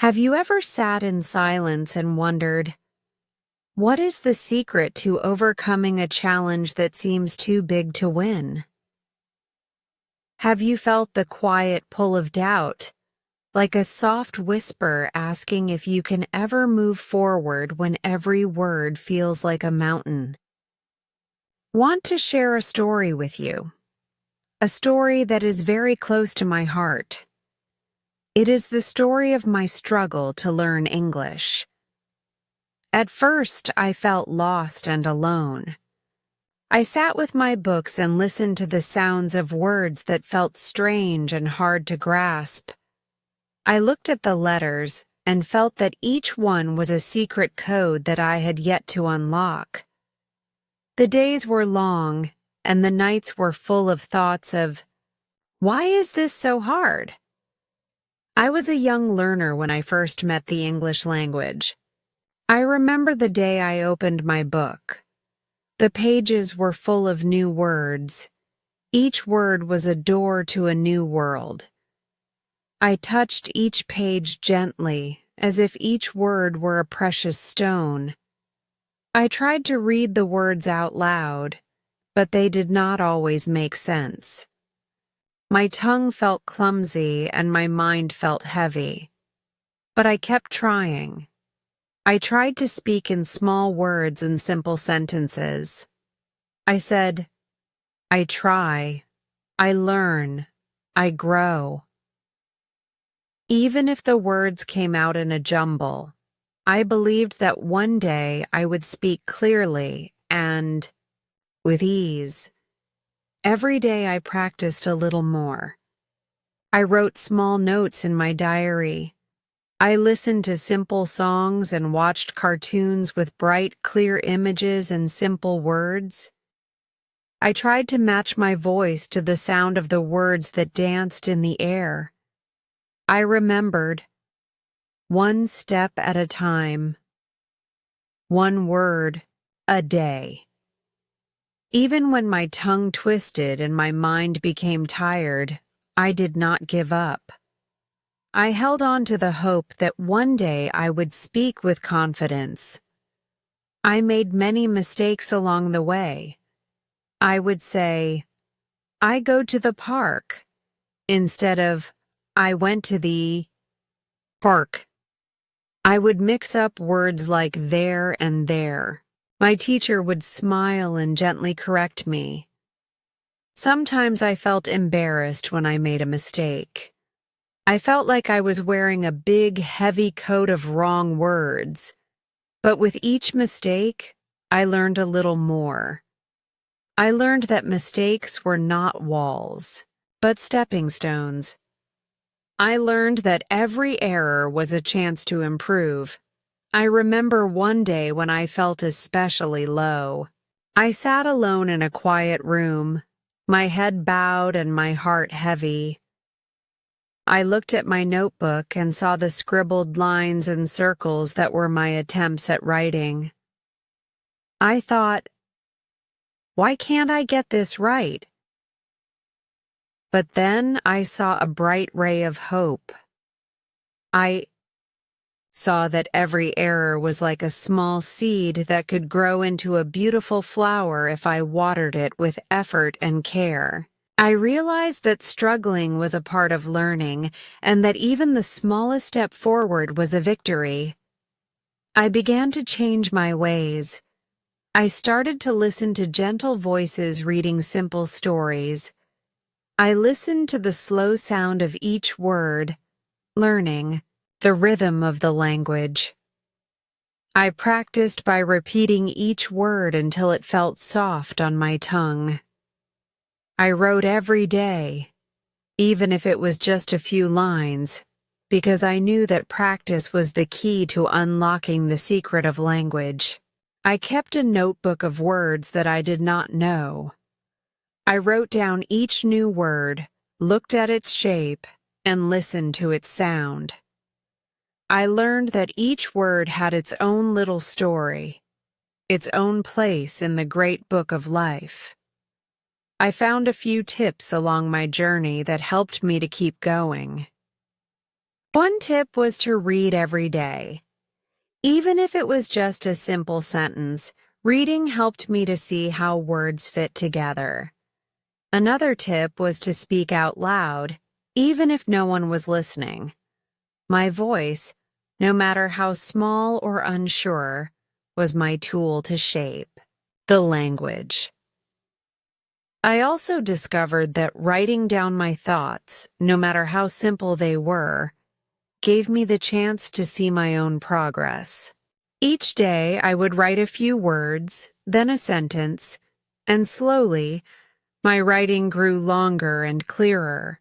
Have you ever sat in silence and wondered, what is the secret to overcoming a challenge that seems too big to win? Have you felt the quiet pull of doubt, like a soft whisper asking if you can ever move forward when every word feels like a mountain? Want to share a story with you, a story that is very close to my heart. It is the story of my struggle to learn English. At first, I felt lost and alone. I sat with my books and listened to the sounds of words that felt strange and hard to grasp. I looked at the letters and felt that each one was a secret code that I had yet to unlock. The days were long, and the nights were full of thoughts of, why is this so hard? I was a young learner when I first met the English language. I remember the day I opened my book. The pages were full of new words. Each word was a door to a new world. I touched each page gently, as if each word were a precious stone. I tried to read the words out loud, but they did not always make sense. My tongue felt clumsy and my mind felt heavy. But I kept trying. I tried to speak in small words and simple sentences. I said, I try, I learn, I grow. Even if the words came out in a jumble, I believed that one day I would speak clearly and with ease. Every day I practiced a little more. I wrote small notes in my diary. I listened to simple songs and watched cartoons with bright, clear images and simple words. I tried to match my voice to the sound of the words that danced in the air. I remembered, one step at a time, one word a day. Even when my tongue twisted and my mind became tired, I did not give up. I held on to the hope that one day I would speak with confidence. I made many mistakes along the way. I would say, I go to the park, instead of, I went to the park. I would mix up words like there and there. My teacher would smile and gently correct me. Sometimes I felt embarrassed when I made a mistake. I felt like I was wearing a big, heavy coat of wrong words. But with each mistake, I learned a little more. I learned that mistakes were not walls, but stepping stones. I learned that every error was a chance to improve. I remember one day when I felt especially low. I sat alone in a quiet room, my head bowed and my heart heavy. I looked at my notebook and saw the scribbled lines and circles that were my attempts at writing. I thought, why can't I get this right? But then I saw a bright ray of hope. I saw that every error was like a small seed that could grow into a beautiful flower if I watered it with effort and care. I realized that struggling was a part of learning and that even the smallest step forward was a victory. I began to change my ways. I started to listen to gentle voices reading simple stories. I listened to the slow sound of each word, learning the rhythm of the language. I practiced by repeating each word until it felt soft on my tongue. I wrote every day, even if it was just a few lines, because I knew that practice was the key to unlocking the secret of language. I kept a notebook of words that I did not know. I wrote down each new word, looked at its shape, and listened to its sound. I learned that each word had its own little story, its own place in the great book of life. I found a few tips along my journey that helped me to keep going. One tip was to read every day. Even if it was just a simple sentence, reading helped me to see how words fit together. Another tip was to speak out loud, even if no one was listening. My voice, no matter how small or unsure, was my tool to shape the language. I also discovered that writing down my thoughts, no matter how simple they were, gave me the chance to see my own progress. Each day I would write a few words, then a sentence, and slowly, my writing grew longer and clearer.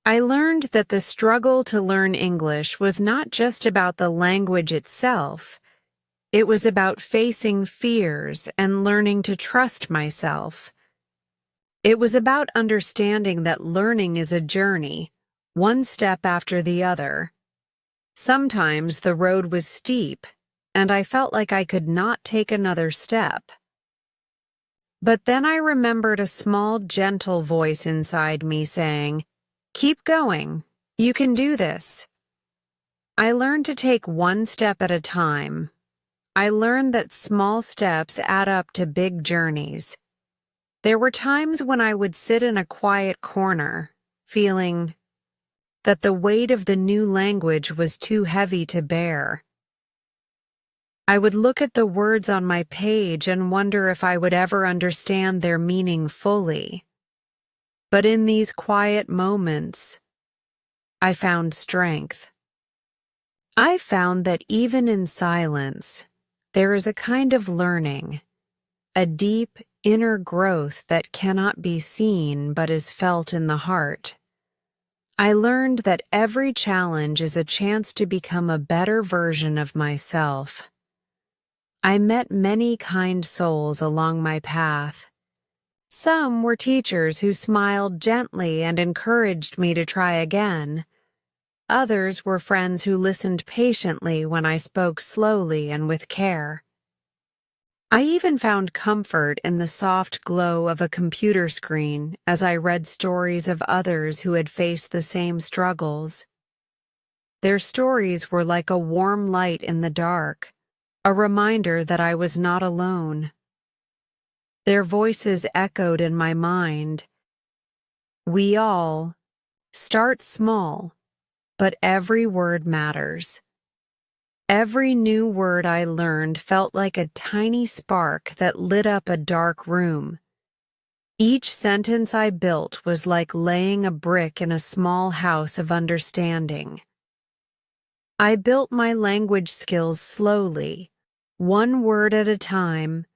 I learned that the struggle to learn English was not just about the language itself. It was about facing fears and learning to trust myself. It was about understanding that learning is a journey, one step after the other. Sometimes the road was steep, and I felt like I could not take another step. But then I remembered a small, gentle voice inside me saying, "Keep going. You can do this." I learned to take one step at a time. I learned that small steps add up to big journeys. There were times when I would sit in a quiet corner, feeling that the weight of the new language was too heavy to bear. I would look at the words on my page and wonder if I would ever understand their meaning fully. But in these quiet moments, I found strength. I found that even in silence, there is a kind of learning, a deep inner growth that cannot be seen but is felt in the heart. I learned that every challenge is a chance to become a better version of myself. I met many kind souls along my path. Some were teachers who smiled gently and encouraged me to try again. Others were friends who listened patiently when I spoke slowly and with care. I even found comfort in the soft glow of a computer screen as I read stories of others who had faced the same struggles. Their stories were like a warm light in the dark, a reminder that I was not alone. Their voices echoed in my mind. We all start small, but every word matters. Every new word I learned felt like a tiny spark that lit up a dark room. Each sentence I built was like laying a brick in a small house of understanding. I built my language skills slowly, one word at a time,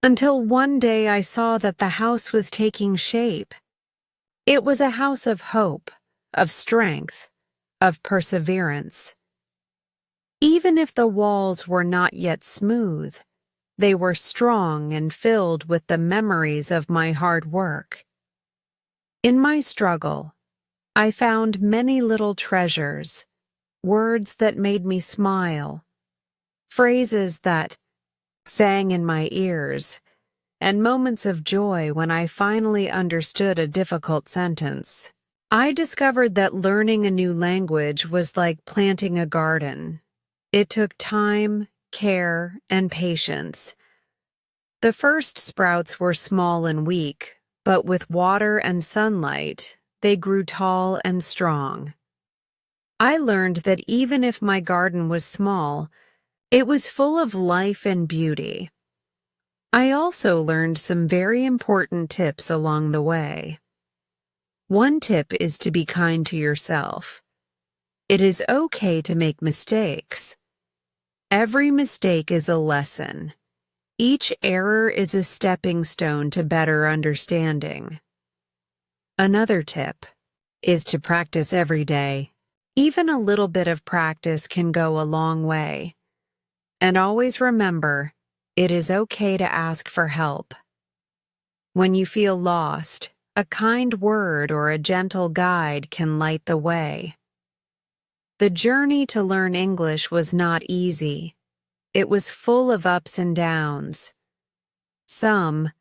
until one day I saw that the house was taking shape. It was a house of hope, of strength, of perseverance. Even if the walls were not yet smooth, they were strong and filled with the memories of my hard work. In my struggle, I found many little treasures, words that made me smile, phrases that sang in my ears, and moments of joy when I finally understood a difficult sentence. I discovered that learning a new language was like planting a garden. It took time, care, and patience. The first sprouts were small and weak, but with water and sunlight, they grew tall and strong. I learned that even if my garden was small, it was full of life and beauty. I also learned some very important tips along the way. One tip is to be kind to yourself. It is okay to make mistakes. Every mistake is a lesson. Each error is a stepping stone to better understanding. Another tip is to practice every day. Even a little bit of practice can go a long way. And always remember, it is okay to ask for help. When you feel lost, a kind word or a gentle guide can light the way. The journey to learn English was not easy. It was full of ups and downs. Some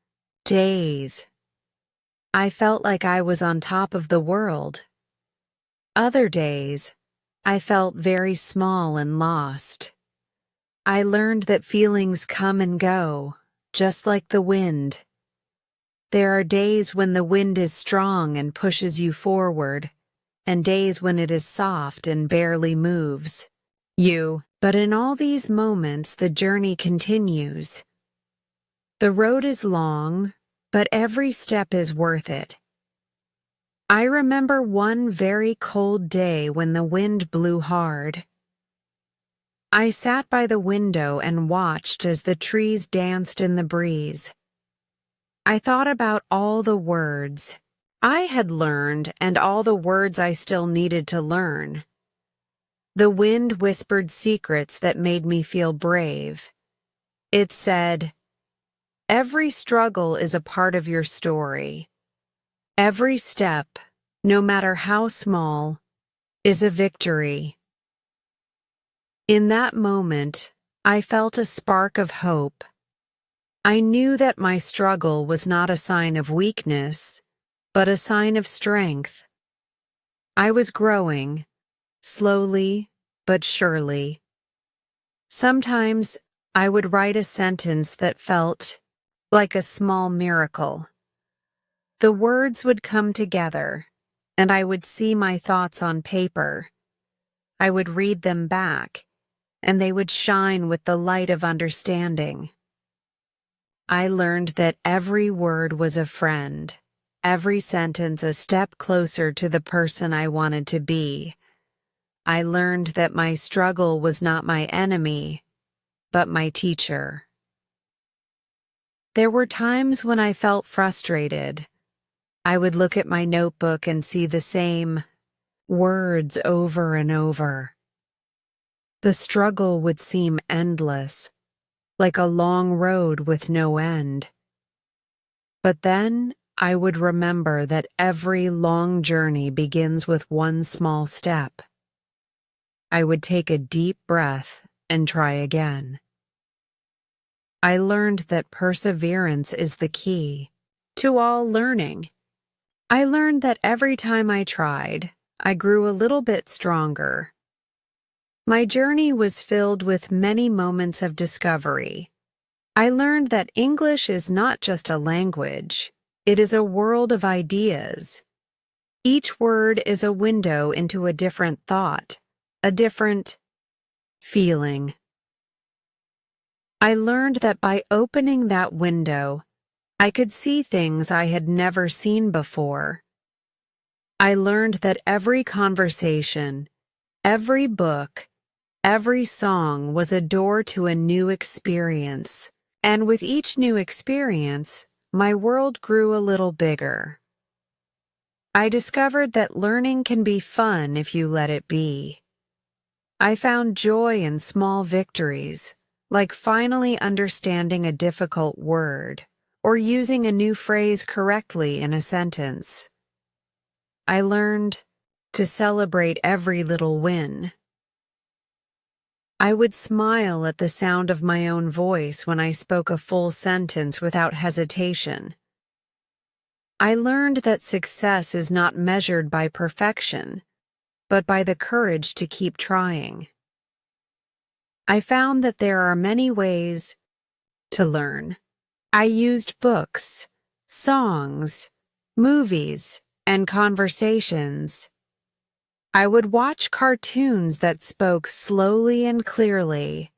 days, I felt like I was on top of the world. Other days, I felt very small and lost. I learned that feelings come and go, just like the wind. There are days when the wind is strong and pushes you forward, and days when it is soft and barely moves you. But in all these moments, the journey continues. The road is long, but every step is worth it. I remember one very cold day when the wind blew hard. I sat by the window and watched as the trees danced in the breeze. I thought about all the words I had learned and all the words I still needed to learn. The wind whispered secrets that made me feel brave. It said, "Every struggle is a part of your story. Every step, no matter how small, is a victory." In that moment, I felt a spark of hope. I knew that my struggle was not a sign of weakness, but a sign of strength. I was growing, slowly but surely. Sometimes I would write a sentence that felt like a small miracle. The words would come together, and I would see my thoughts on paper. I would read them back, and they would shine with the light of understanding. I learned that every word was a friend, every sentence a step closer to the person I wanted to be. I learned that my struggle was not my enemy, but my teacher. There were times when I felt frustrated. I would look at my notebook and see the same words over and over. The struggle would seem endless, like a long road with no end. But then I would remember that every long journey begins with one small step. I would take a deep breath and try again. I learned that perseverance is the key to all learning. I learned that every time I tried, I grew a little bit stronger. My journey was filled with many moments of discovery. I learned that English is not just a language, it is a world of ideas. Each word is a window into a different thought, a different feeling. I learned that by opening that window, I could see things I had never seen before. I learned that every conversation, every book, every song was a door to a new experience, and with each new experience, my world grew a little bigger. I discovered that learning can be fun if you let it be. I found joy in small victories, like finally understanding a difficult word or using a new phrase correctly in a sentence. I learned to celebrate every little win. I would smile at the sound of my own voice when I spoke a full sentence without hesitation. I learned that success is not measured by perfection, but by the courage to keep trying. I found that there are many ways to learn. I used books, songs, movies, and conversations. I would watch cartoons that spoke slowly and clearly.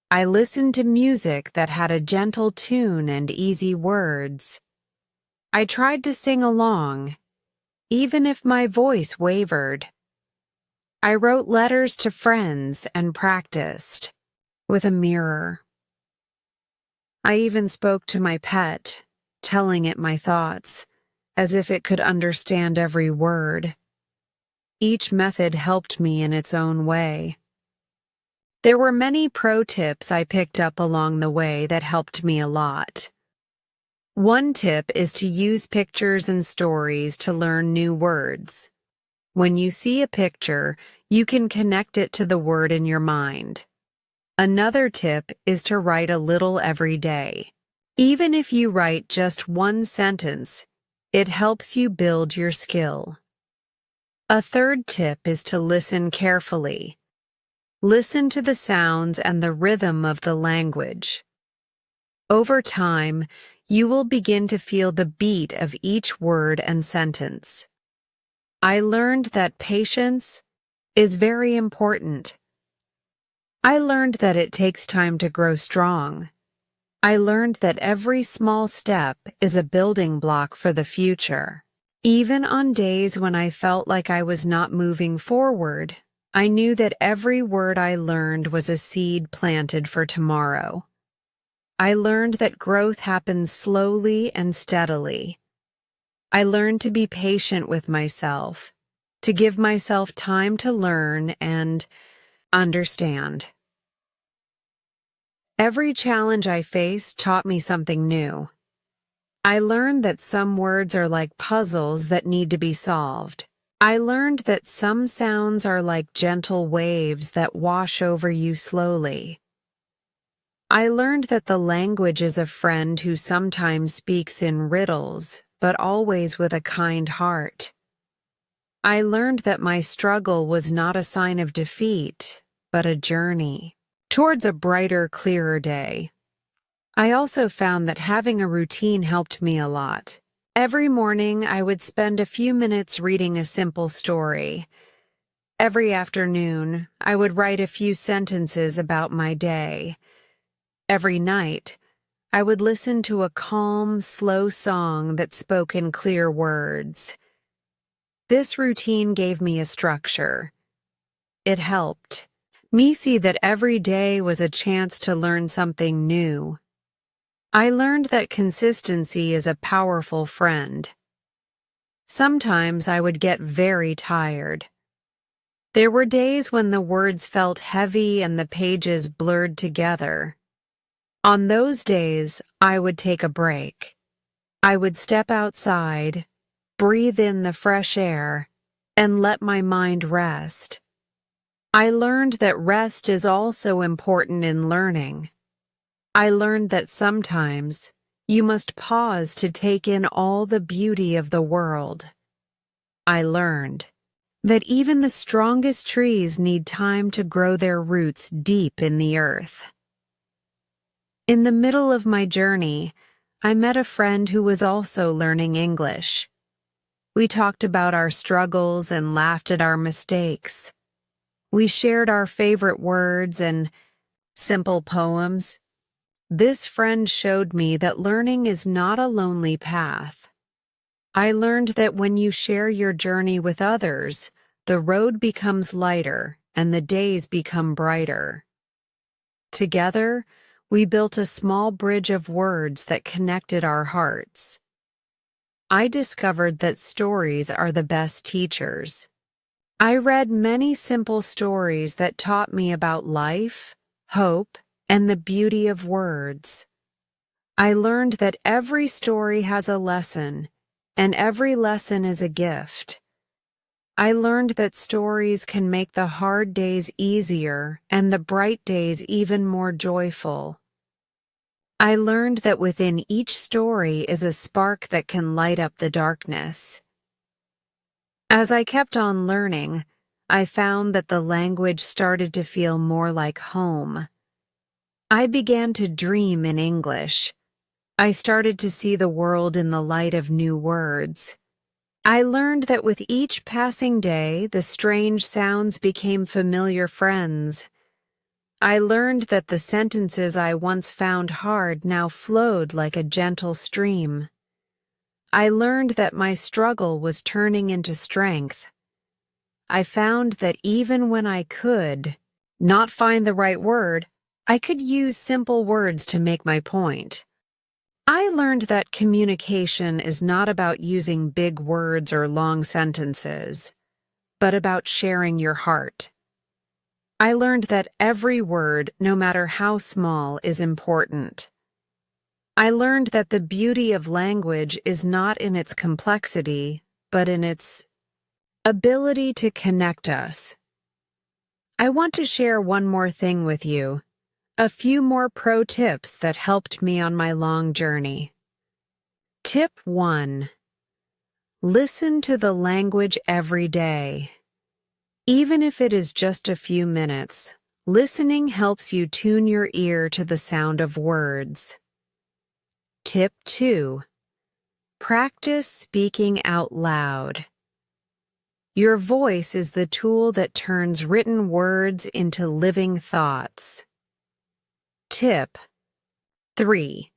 I listened to music that had a gentle tune and easy words. I tried to sing along, even if my voice wavered. I wrote letters to friends and practiced with a mirror. I even spoke to my pet, telling it my thoughts, as if it could understand every word. Each method helped me in its own way. There were many pro tips I picked up along the way that helped me a lot. One tip is to use pictures and stories to learn new words. When you see a picture, you can connect it to the word in your mind. Another tip is to write a little every day. Even if you write just one sentence, it helps you build your skill. A third tip is to listen carefully. Listen to the sounds and the rhythm of the language. Over time, you will begin to feel the beat of each word and sentence. I learned that patience is very important. I learned that it takes time to grow strong. I learned that every small step is a building block for the future. Even on days when I felt like I was not moving forward, I knew that every word I learned was a seed planted for tomorrow. I learned that growth happens slowly and steadily. I learned to be patient with myself, to give myself time to learn and understand. Every challenge I faced taught me something new. I learned that some words are like puzzles that need to be solved. I learned that some sounds are like gentle waves that wash over you slowly. I learned that the language is a friend who sometimes speaks in riddles, but always with a kind heart. I learned that my struggle was not a sign of defeat, but a journey towards a brighter, clearer day. I also found that having a routine helped me a lot. Every morning, I would spend a few minutes reading a simple story. Every afternoon, I would write a few sentences about my day. Every night, I would listen to a calm, slow song that spoke in clear words. This routine gave me a structure. It helped me see that every day was a chance to learn something new. I learned that consistency is a powerful friend. Sometimes I would get very tired. There were days when the words felt heavy and the pages blurred together. On those days, I would take a break. I would step outside, breathe in the fresh air, and let my mind rest. I learned that rest is also important in learning. I learned that sometimes you must pause to take in all the beauty of the world. I learned that even the strongest trees need time to grow their roots deep in the earth. In the middle of my journey, I met a friend who was also learning English. We talked about our struggles and laughed at our mistakes. We shared our favorite words and simple poems. This friend showed me that learning is not a lonely path. I learned that when you share your journey with others, the road becomes lighter and the days become brighter. Together, we built a small bridge of words that connected our hearts. I discovered that stories are the best teachers. I read many simple stories that taught me about life, hope, and the beauty of words. I learned that every story has a lesson, and every lesson is a gift. I learned that stories can make the hard days easier and the bright days even more joyful. I learned that within each story is a spark that can light up the darkness. As I kept on learning, I found that the language started to feel more like home. I began to dream in English. I started to see the world in the light of new words. I learned that with each passing day, the strange sounds became familiar friends. I learned that the sentences I once found hard now flowed like a gentle stream. I learned that my struggle was turning into strength. I found that even when I could not find the right word, I could use simple words to make my point. I learned that communication is not about using big words or long sentences, but about sharing your heart. I learned that every word, no matter how small, is important. I learned that the beauty of language is not in its complexity, but in its ability to connect us. I want to share one more thing with you. A few more pro tips that helped me on my long journey. Tip 1. Listen to the language every day. Even if it is just a few minutes, listening helps you tune your ear to the sound of words. Tip 2. Practice speaking out loud. Your voice is the tool that turns written words into living thoughts. Tip 3.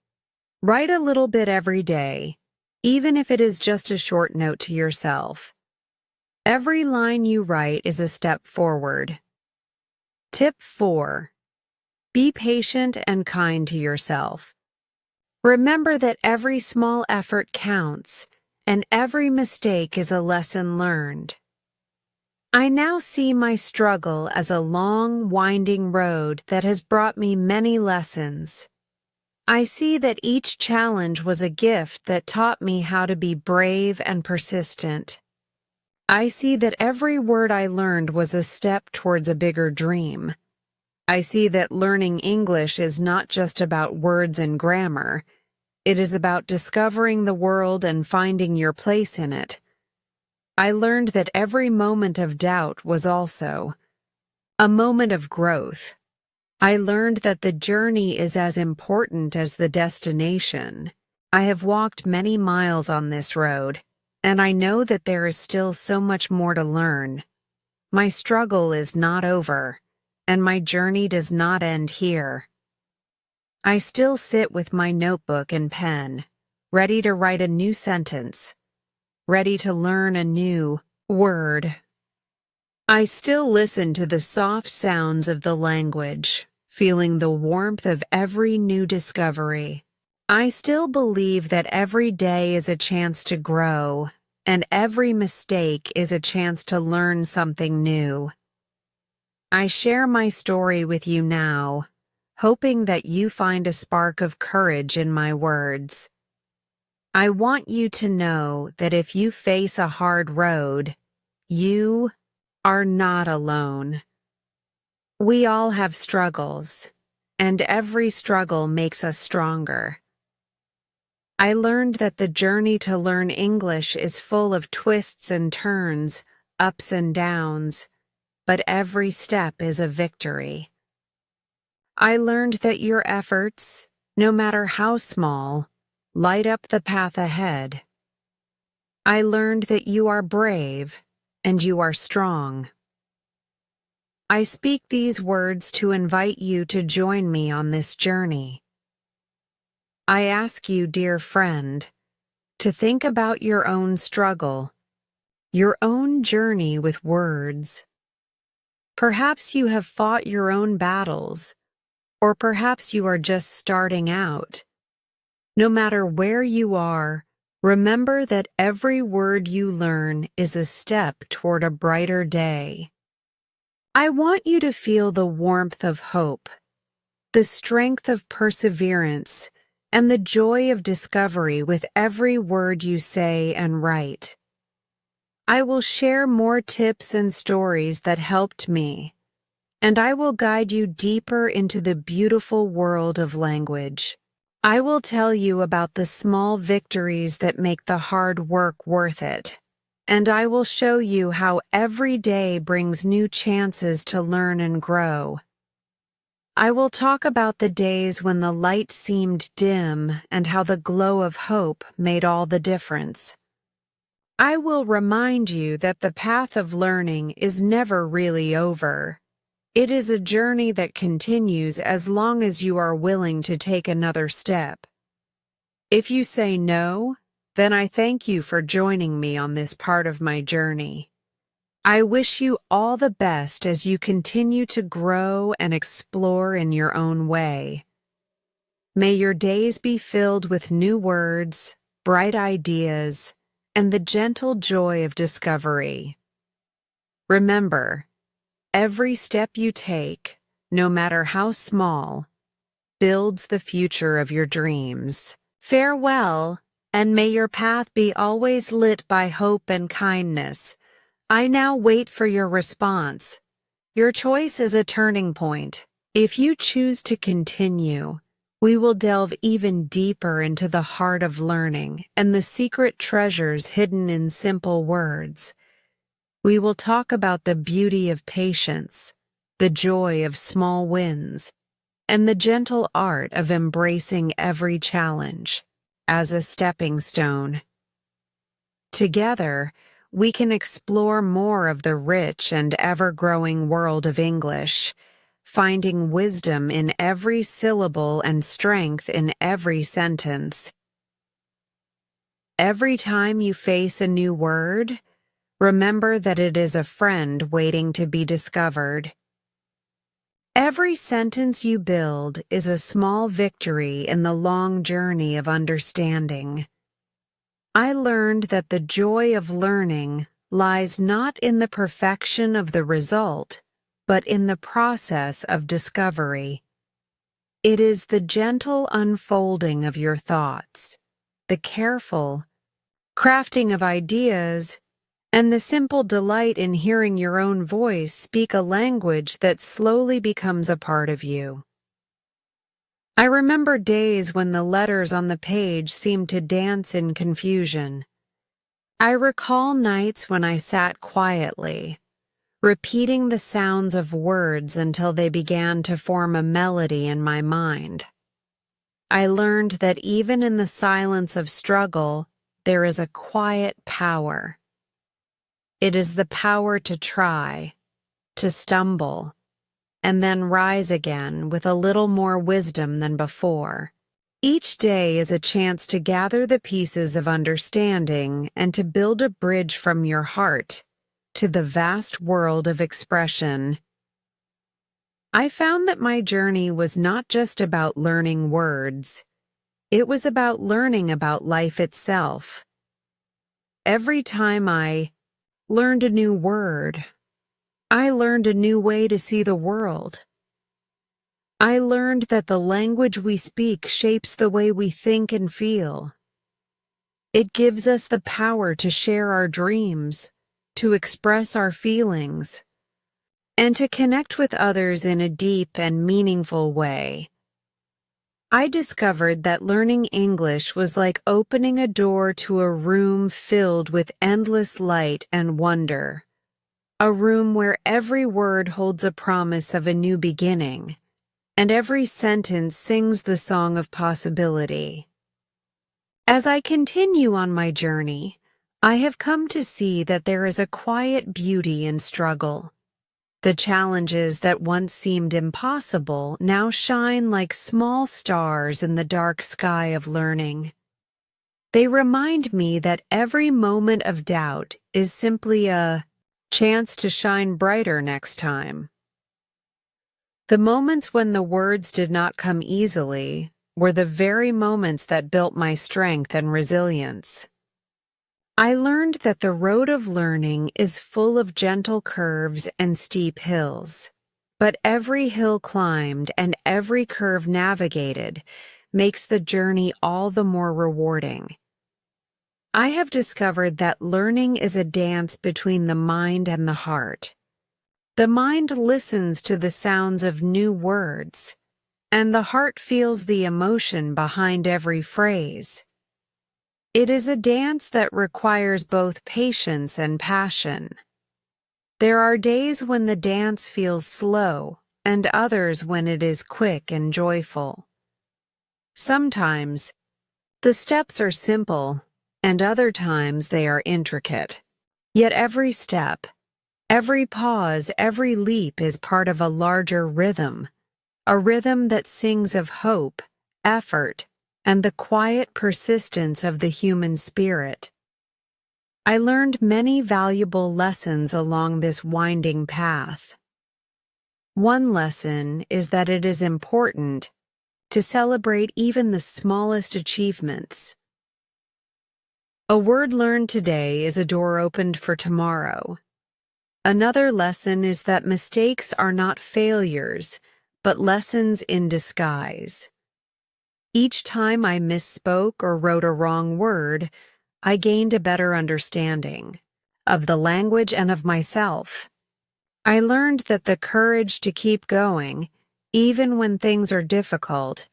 Write a little bit every day, even if it is just a short note to yourself. Every line you write is a step forward. Tip 4. Be patient and kind to yourself. Remember that every small effort counts, and every mistake is a lesson learned. I now see my struggle as a long, winding road that has brought me many lessons. I see that each challenge was a gift that taught me how to be brave and persistent. I see that every word I learned was a step towards a bigger dream. I see that learning English is not just about words and grammar. It is about discovering the world and finding your place in it. I learned that every moment of doubt was also a moment of growth. I learned that the journey is as important as the destination. I have walked many miles on this road, and I know that there is still so much more to learn. My struggle is not over, and my journey does not end here. I still sit with my notebook and pen, ready to write a new sentence, ready to learn a new word. I still listen to the soft sounds of the language, feeling the warmth of every new discovery. I still believe that every day is a chance to grow, and every mistake is a chance to learn something new. I share my story with you now, hoping that you find a spark of courage in my words. I want you to know that if you face a hard road, you are not alone. We all have struggles, and every struggle makes us stronger. I learned that the journey to learn English is full of twists and turns, ups and downs, but every step is a victory. I learned that your efforts, no matter how small, light up the path ahead. I learned that you are brave and you are strong. I speak these words to invite you to join me on this journey. I ask you, dear friend, to think about your own struggle, your own journey with words. Perhaps you have fought your own battles, or perhaps you are just starting out. No matter where you are, remember that every word you learn is a step toward a brighter day. I want you to feel the warmth of hope, the strength of perseverance, and the joy of discovery with every word you say and write. I will share more tips and stories that helped me, and I will guide you deeper into the beautiful world of language. I will tell you about the small victories that make the hard work worth it, and I will show you how every day brings new chances to learn and grow. I will talk about the days when the light seemed dim and how the glow of hope made all the difference. I will remind you that the path of learning is never really over. It is a journey that continues as long as you are willing to take another step. If you say no, then I thank you for joining me on this part of my journey. I wish you all the best as you continue to grow and explore in your own way. May your days be filled with new words, bright ideas, and the gentle joy of discovery. Remember, every step you take, no matter how small, builds the future of your dreams. Farewell, and may your path be always lit by hope and kindness. I now wait for your response. Your choice is a turning point. If you choose to continue, We will delve even deeper into the heart of learning and the secret treasures hidden in simple words. We will talk about the beauty of patience, the joy of small wins, and the gentle art of embracing every challenge as a stepping stone. Together, we can explore more of the rich and ever-growing world of English, finding wisdom in every syllable and strength in every sentence. Every time you face a new word, remember that it is a friend waiting to be discovered. Every sentence you build is a small victory in the long journey of understanding. I learned that the joy of learning lies not in the perfection of the result, but in the process of discovery. It is the gentle unfolding of your thoughts, the careful crafting of ideas, and the simple delight in hearing your own voice speak a language that slowly becomes a part of you. I remember days when the letters on the page seemed to dance in confusion. I recall nights when I sat quietly, repeating the sounds of words until they began to form a melody in my mind. I learned that even in the silence of struggle, there is a quiet power. It is the power to try, to stumble, and then rise again with a little more wisdom than before. Each day is a chance to gather the pieces of understanding and to build a bridge from your heart to the vast world of expression. I found that my journey was not just about learning words. It was about learning about life itself. Every time I learned a new word, I learned a new way to see the world. I learned that the language we speak shapes the way we think and feel. It gives us the power to share our dreams, to express our feelings, and to connect with others in a deep and meaningful way. I discovered that learning English was like opening a door to a room filled with endless light and wonder. A room where every word holds a promise of a new beginning, and every sentence sings the song of possibility. As I continue on my journey, I have come to see that there is a quiet beauty in struggle. The challenges that once seemed impossible now shine like small stars in the dark sky of learning. They remind me that every moment of doubt is simply a chance to shine brighter next time. The moments when the words did not come easily were the very moments that built my strength and resilience. I learned that the road of learning is full of gentle curves and steep hills, but every hill climbed and every curve navigated makes the journey all the more rewarding. I have discovered that learning is a dance between the mind and the heart. The mind listens to the sounds of new words, and the heart feels the emotion behind every phrase. It is a dance that requires both patience and passion. There are days when the dance feels slow, and others when it is quick and joyful. Sometimes, the steps are simple, and other times they are intricate. Yet every step, every pause, every leap is part of a larger rhythm, a rhythm that sings of hope, effort, and the quiet persistence of the human spirit. I learned many valuable lessons along this winding path. One lesson is that it is important to celebrate even the smallest achievements. A word learned today is a door opened for tomorrow. Another lesson is that mistakes are not failures, but lessons in disguise. Each time I misspoke or wrote a wrong word, I gained a better understanding of the language and of myself. I learned that the courage to keep going, even when things are difficult,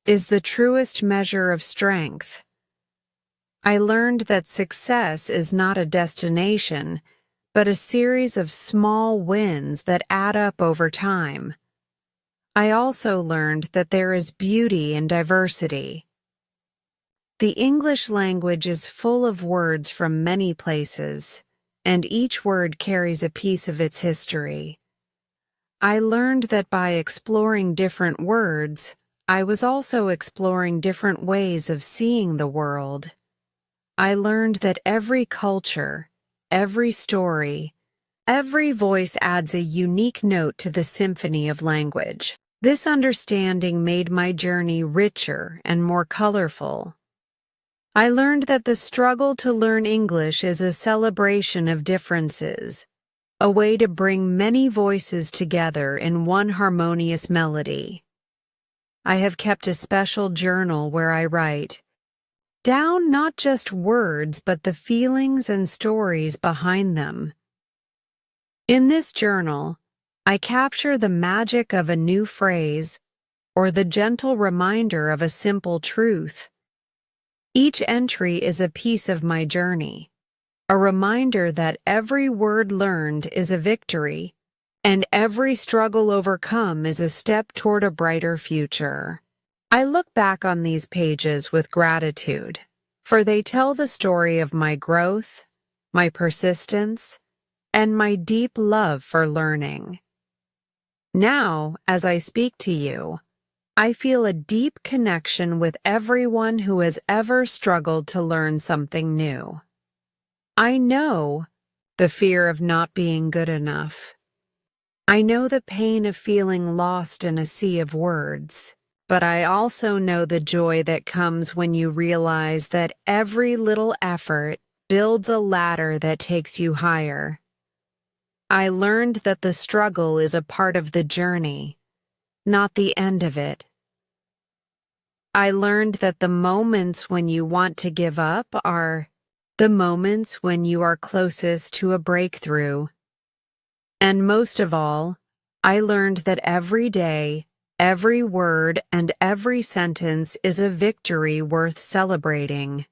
is the truest measure of strength. I learned that success is not a destination, but a series of small wins that add up over time. I also learned that there is beauty in diversity. The English language is full of words from many places, and each word carries a piece of its history. I learned that by exploring different words, I was also exploring different ways of seeing the world. I learned that every culture, every story, every voice adds a unique note to the symphony of language. This understanding made my journey richer and more colorful. I learned that the struggle to learn English is a celebration of differences, a way to bring many voices together in one harmonious melody. I have kept a special journal where I write down not just words but the feelings and stories behind them. In this journal, I capture the magic of a new phrase or the gentle reminder of a simple truth. Each entry is a piece of my journey, a reminder that every word learned is a victory, and every struggle overcome is a step toward a brighter future. I look back on these pages with gratitude, for they tell the story of my growth, my persistence, and my deep love for learning. Now, as I speak to you, I feel a deep connection with everyone who has ever struggled to learn something new. I know the fear of not being good enough. I know the pain of feeling lost in a sea of words, but I also know the joy that comes when you realize that every little effort builds a ladder that takes you higher. I learned that the struggle is a part of the journey, not the end of it. I learned that the moments when you want to give up are the moments when you are closest to a breakthrough. And most of all, I learned that every day, every word, and every sentence is a victory worth celebrating.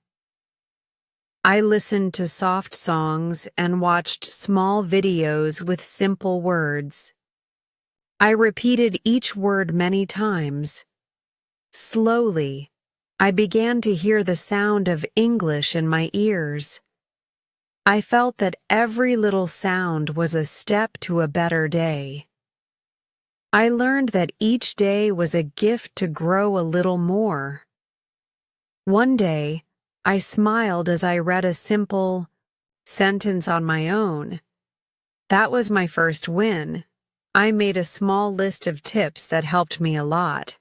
I listened to soft songs and watched small videos with simple words. I repeated each word many times. Slowly, I began to hear the sound of English in my ears. I felt that every little sound was a step to a better day. I learned that each day was a gift to grow a little more. One day, I smiled as I read a simple sentence on my own. That was my first win. I made a small list of tips that helped me a lot.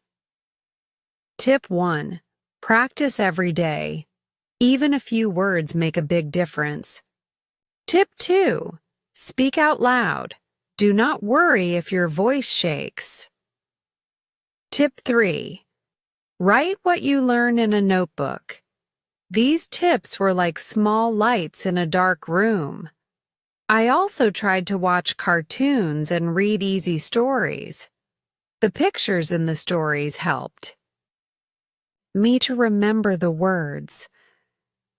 Tip 1. Practice every day. Even a few words make a big difference. Tip 2. Speak out loud. Do not worry if your voice shakes. Tip 3. Write what you learn in a notebook. These tips were like small lights in a dark room. I also tried to watch cartoons and read easy stories. The pictures in the stories helped me to remember the words.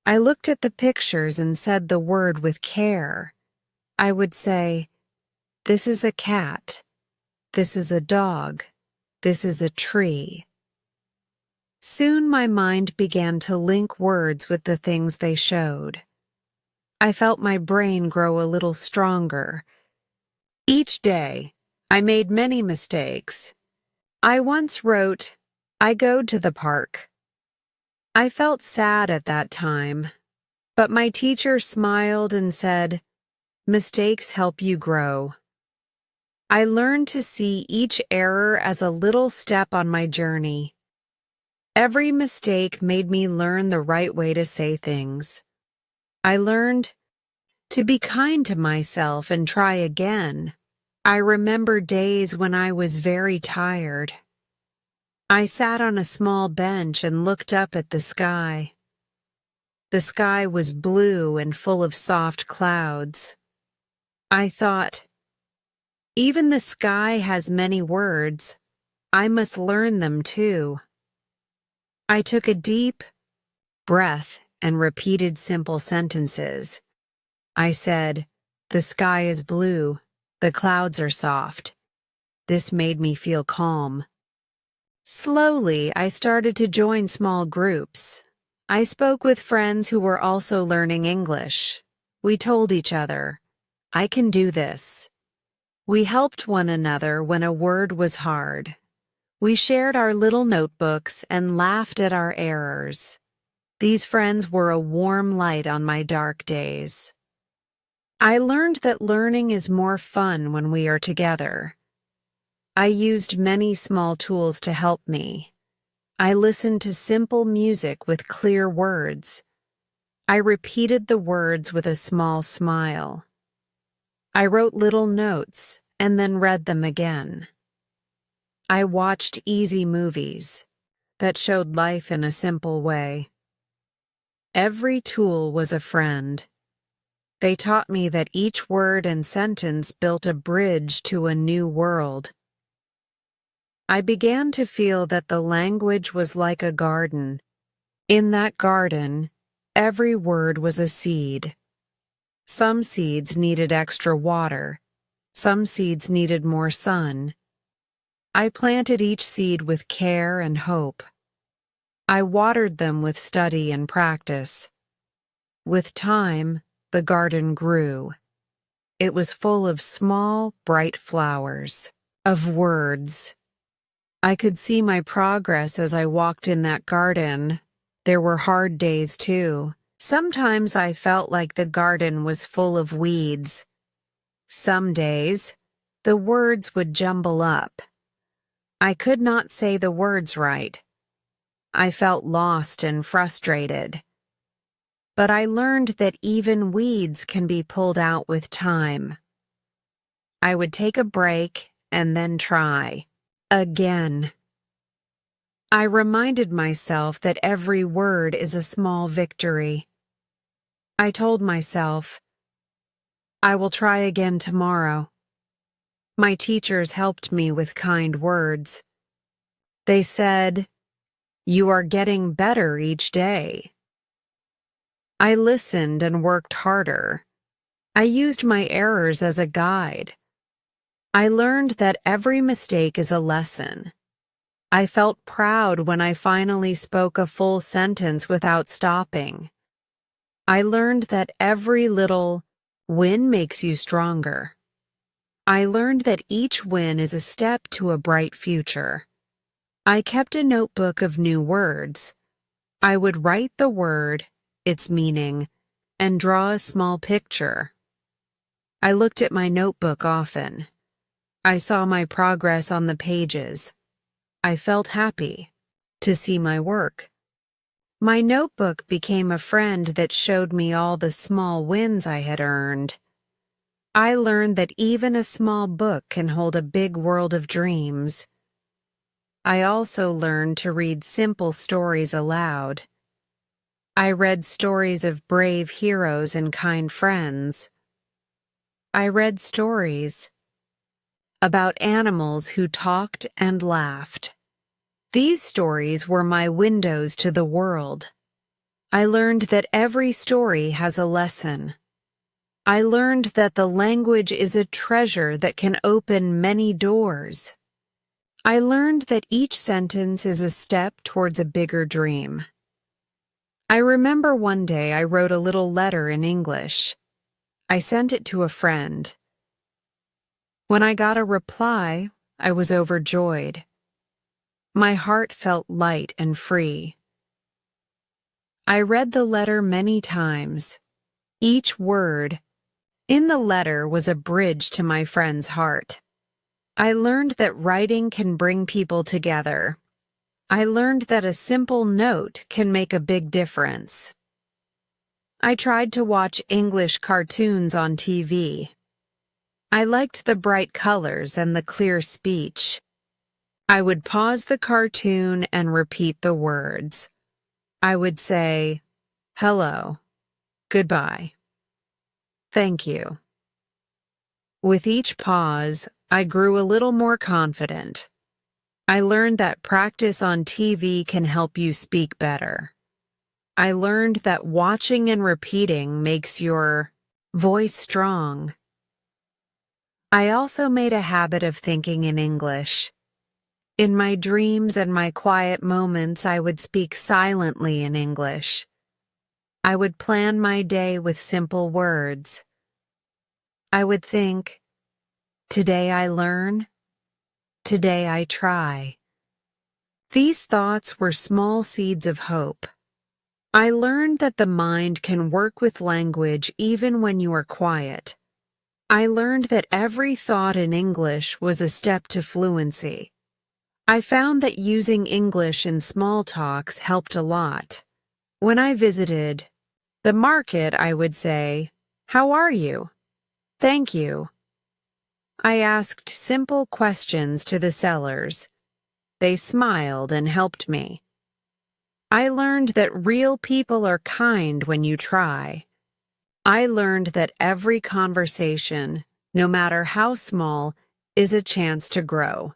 I looked at the pictures and said the word with care. I would say, "This is a cat. This is a dog. This is a tree." Soon my mind began to link words with the things they showed. I felt my brain grow a little stronger. Each day, I made many mistakes. I once wrote, "I go to the park." I felt sad at that time, but my teacher smiled and said, "Mistakes help you grow." I learned to see each error as a little step on my journey. Every mistake made me learn the right way to say things. I learned to be kind to myself and try again. I remember days when I was very tired. I sat on a small bench and looked up at the sky. The sky was blue and full of soft clouds. I thought, even the sky has many words. I must learn them too. I took a deep breath and repeated simple sentences. I said, "The sky is blue. The clouds are soft." This made me feel calm. Slowly, I started to join small groups. I spoke with friends who were also learning English. We told each other, "I can do this." We helped one another when a word was hard. We shared our little notebooks and laughed at our errors. These friends were a warm light on my dark days. I learned that learning is more fun when we are together. I used many small tools to help me. I listened to simple music with clear words. I repeated the words with a small smile. I wrote little notes and then read them again. I watched easy movies that showed life in a simple way. Every tool was a friend. They taught me that each word and sentence built a bridge to a new world. I began to feel that the language was like a garden. In that garden, every word was a seed. Some seeds needed extra water. Some seeds needed more sun. I planted each seed with care and hope. I watered them with study and practice. With time, the garden grew. It was full of small, bright flowers, of words. I could see my progress as I walked in that garden. There were hard days, too. Sometimes I felt like the garden was full of weeds. Some days, the words would jumble up. I could not say the words right. I felt lost and frustrated. But I learned that even weeds can be pulled out with time. I would take a break and then try. Again. I reminded myself that every word is a small victory. I told myself, I will try again tomorrow. My teachers helped me with kind words. They said, "You are getting better each day." I listened and worked harder. I used my errors as a guide. I learned that every mistake is a lesson. I felt proud when I finally spoke a full sentence without stopping. I learned that every little win makes you stronger. I learned that each win is a step to a bright future. I kept a notebook of new words. I would write the word, its meaning, and draw a small picture. I looked at my notebook often. I saw my progress on the pages. I felt happy to see my work. My notebook became a friend that showed me all the small wins I had earned. I learned that even a small book can hold a big world of dreams. I also learned to read simple stories aloud. I read stories of brave heroes and kind friends. I read stories about animals who talked and laughed. These stories were my windows to the world. I learned that every story has a lesson. I learned that the language is a treasure that can open many doors. I learned that each sentence is a step towards a bigger dream. I remember one day I wrote a little letter in English. I sent it to a friend. When I got a reply, I was overjoyed. My heart felt light and free. I read the letter many times. Each word in the letter was a bridge to my friend's heart. I learned that writing can bring people together. I learned that a simple note can make a big difference. I tried to watch English cartoons on TV. I liked the bright colors and the clear speech. I would pause the cartoon and repeat the words. I would say, "Hello, goodbye, thank you." With each pause, I grew a little more confident. I learned that practice on TV can help you speak better. I learned that watching and repeating makes your voice strong. I also made a habit of thinking in English. In my dreams and my quiet moments, I would speak silently in English. I would plan my day with simple words. I would think, today I learn, today I try. These thoughts were small seeds of hope. I learned that the mind can work with language even when you are quiet. I learned that every thought in English was a step to fluency. I found that using English in small talks helped a lot. When I visited the market, I would say, "How are you?" "Thank you." I asked simple questions to the sellers. They smiled and helped me. I learned that real people are kind when you try. I learned that every conversation, no matter how small, is a chance to grow.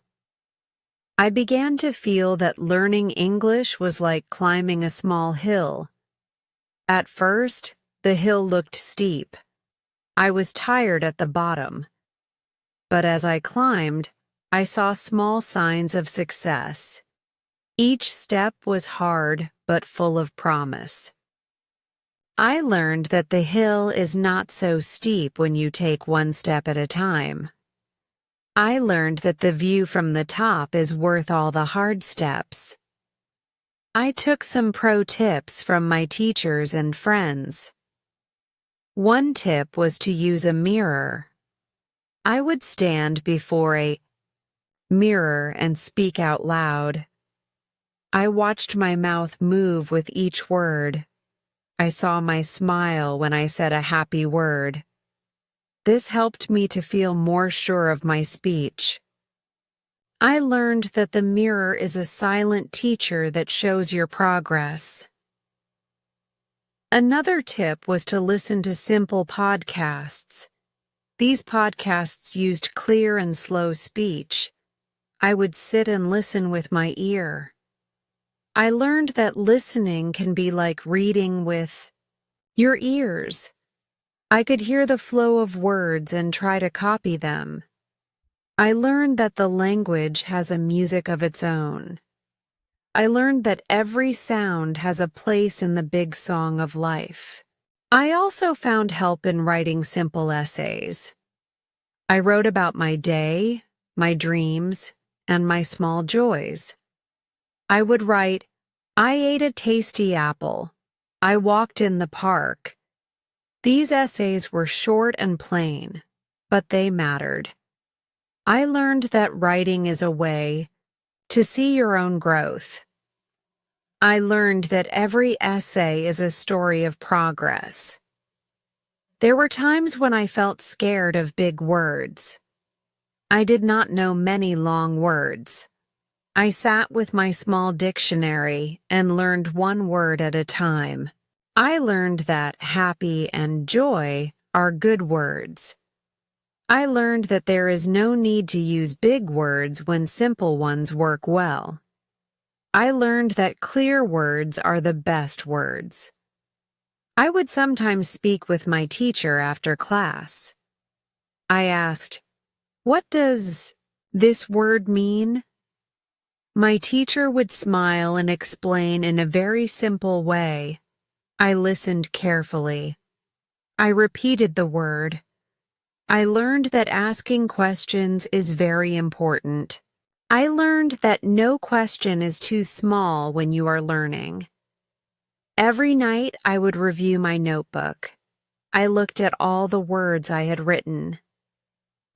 I began to feel that learning English was like climbing a small hill. At first, the hill looked steep. I was tired at the bottom. But as I climbed, I saw small signs of success. Each step was hard but full of promise. I learned that the hill is not so steep when you take one step at a time. I learned that the view from the top is worth all the hard steps. I took some pro tips from my teachers and friends. One tip was to use a mirror. I would stand before a mirror and speak out loud. I watched my mouth move with each word. I saw my smile when I said a happy word. This helped me to feel more sure of my speech. I learned that the mirror is a silent teacher that shows your progress. Another tip was to listen to simple podcasts. These podcasts used clear and slow speech. I would sit and listen with my ear. I learned that listening can be like reading with your ears. I could hear the flow of words and try to copy them. I learned that the language has a music of its own. I learned that every sound has a place in the big song of life. I also found help in writing simple essays. I wrote about my day, my dreams, and my small joys. I would write, "I ate a tasty apple. I walked in the park." These essays were short and plain, but they mattered. I learned that writing is a way to see your own growth. I learned that every essay is a story of progress. There were times when I felt scared of big words. I did not know many long words. I sat with my small dictionary and learned one word at a time. I learned that happy and joy are good words. I learned that there is no need to use big words when simple ones work well. I learned that clear words are the best words. I would sometimes speak with my teacher after class. I asked, "What does this word mean?" My teacher would smile and explain in a very simple way. I listened carefully. I repeated the word. I learned that asking questions is very important. I learned that no question is too small when you are learning. Every night I would review my notebook. I looked at all the words I had written.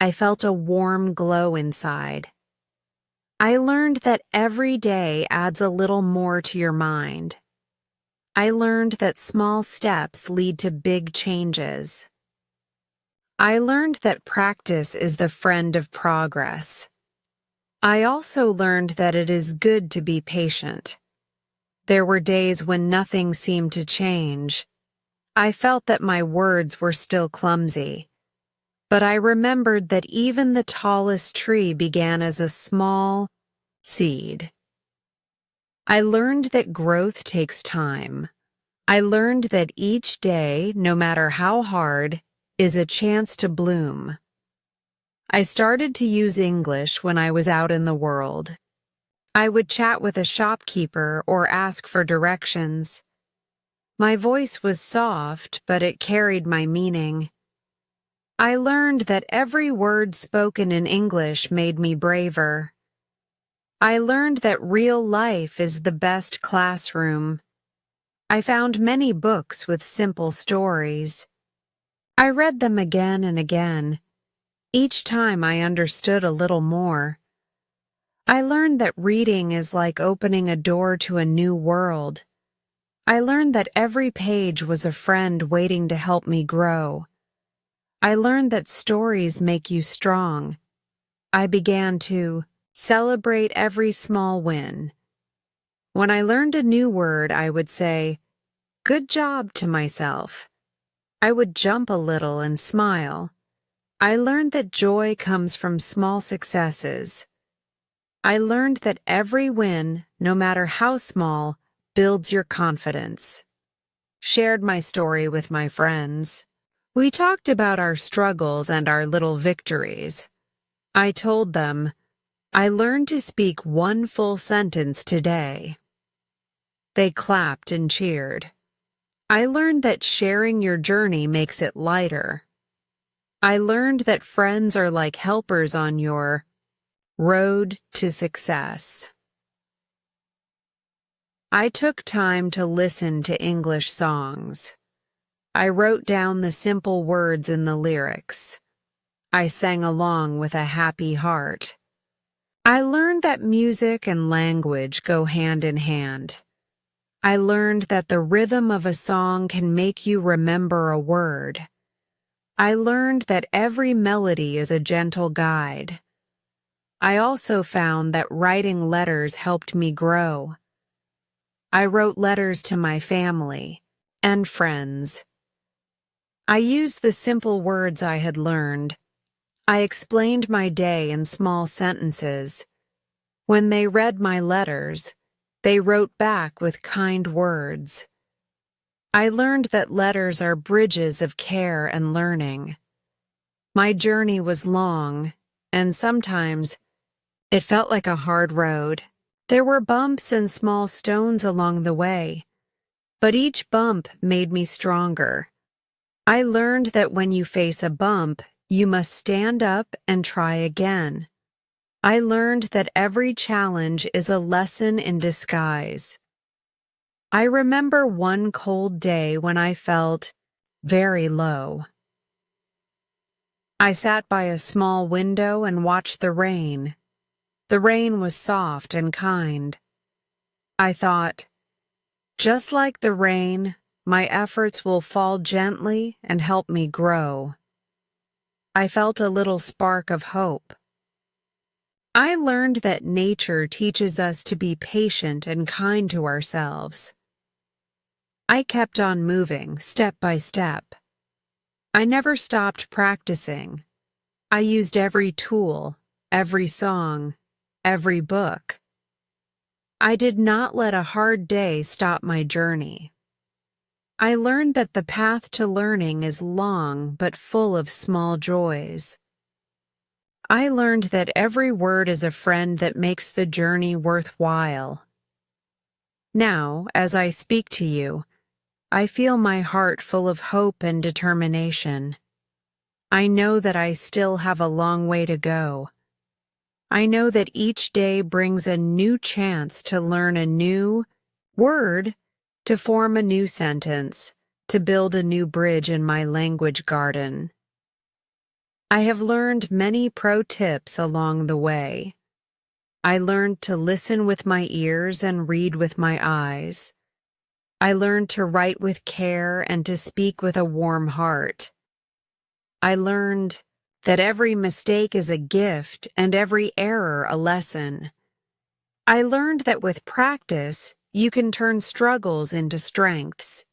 I felt a warm glow inside. I learned that every day adds a little more to your mind. I learned that small steps lead to big changes. I learned that practice is the friend of progress. I also learned that it is good to be patient. There were days when nothing seemed to change. I felt that my words were still clumsy. But I remembered that even the tallest tree began as a small, Seed. I learned that growth takes time. I learned that each day, no matter how hard, is a chance to bloom. I started to use English when I was out in the world. I would chat with a shopkeeper or ask for directions. My voice was soft, but it carried my meaning. I learned that every word spoken in English made me braver. I learned that real life is the best classroom. I found many books with simple stories. I read them again and again. Each time I understood a little more. I learned that reading is like opening a door to a new world. I learned that every page was a friend waiting to help me grow. I learned that stories make you strong. I began to celebrate every small win. When I learned a new word, I would say, "Good job," to myself. I would jump a little and smile. I learned that joy comes from small successes. I learned that every win, no matter how small, builds your confidence. Shared my story with my friends. We talked about our struggles and our little victories. I told them, I learned to speak one full sentence today. They clapped and cheered. I learned that sharing your journey makes it lighter. I learned that friends are like helpers on your road to success. I took time to listen to English songs. I wrote down the simple words in the lyrics. I sang along with a happy heart. I learned that music and language go hand in hand. I learned that the rhythm of a song can make you remember a word. I learned that every melody is a gentle guide. I also found that writing letters helped me grow. I wrote letters to my family and friends. I used the simple words I had learned. I explained my day in small sentences. When they read my letters, they wrote back with kind words. I learned that letters are bridges of care and learning. My journey was long, and sometimes it felt like a hard road. There were bumps and small stones along the way, but each bump made me stronger. I learned that when you face a bump, you must stand up and try again. I learned that every challenge is a lesson in disguise. I remember one cold day when I felt very low. I sat by a small window and watched the rain. The rain was soft and kind. I thought, just like the rain, my efforts will fall gently and help me grow. I felt a little spark of hope. I learned that nature teaches us to be patient and kind to ourselves. I kept on moving, step by step. I never stopped practicing. I used every tool, every song, every book. I did not let a hard day stop my journey. I learned that the path to learning is long but full of small joys. I learned that every word is a friend that makes the journey worthwhile. Now, as I speak to you, I feel my heart full of hope and determination. I know that I still have a long way to go. I know that each day brings a new chance to learn a new word, to form a new sentence, to build a new bridge in my language garden. I have learned many pro tips along the way. I learned to listen with my ears and read with my eyes. I learned to write with care and to speak with a warm heart. I learned that every mistake is a gift and every error a lesson. I learned that with practice, you can turn struggles into strengths.